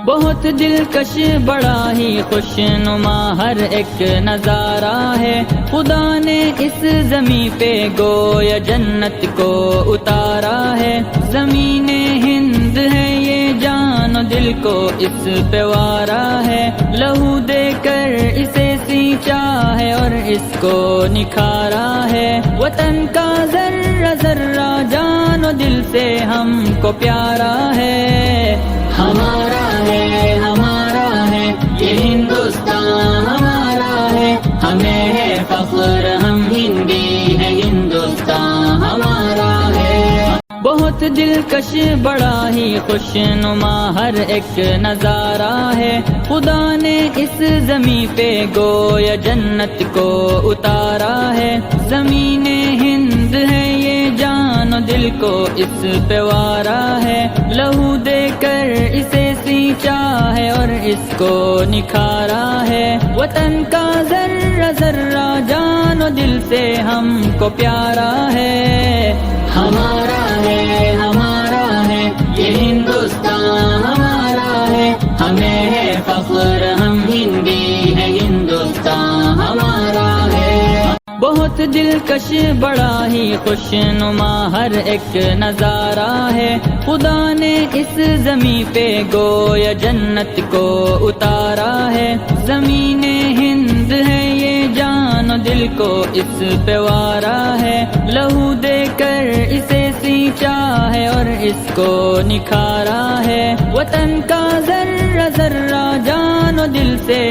بہت دلکش بڑا ہی خوش نما ہر ایک نظارہ ہے، خدا نے اس زمین پہ گویا جنت کو اتارا ہے۔ زمین ہند ہے یہ جان و دل کو اس پہ وارا ہے، لہو دے کر اسے سینچا ہے اور اس کو نکھارا ہے۔ وطن کا ذرہ ذرہ جان و دل سے ہم کو پیارا ہے، ہمارا ہے ہمارا ہے یہ ہندوستان ہمارا ہے، ہمیں ہے فخر ہم ہندی ہے، ہندوستان ہمارا ہے۔ بہت دلکش بڑا ہی خوش نما ہر ایک نظارہ ہے، خدا نے اس زمین پہ گویا جنت کو اتارا ہے۔ زمین ہند ہے یہ جان و دل کو اس پہ وارا ہے، لہو دے کر اسے سینچا ہے اور اس کو نکھارا ہے۔ وطن کا ذرہ ذرہ جان و دل سے ہم کو پیارا ہے، ہمارا ہے ہمارا ہے یہ ہندوستان ہمارا ہے، ہمیں ہے فخر ہم ہندی ہے، ہندوستان ہمارا ہے۔ بہت دلکش بڑا ہی خوش نما ہر ایک نظارہ ہے، خدا نے اس زمین پہ گویا جنت کو اتارا ہے۔ زمین ہند ہے یہ جان و دل کو اس پہ وارا ہے، لہو دے کر اسے سینچا ہے اور اس کو نکھارا ہے۔ وطن کا ذرہ ذرہ جان و دل سے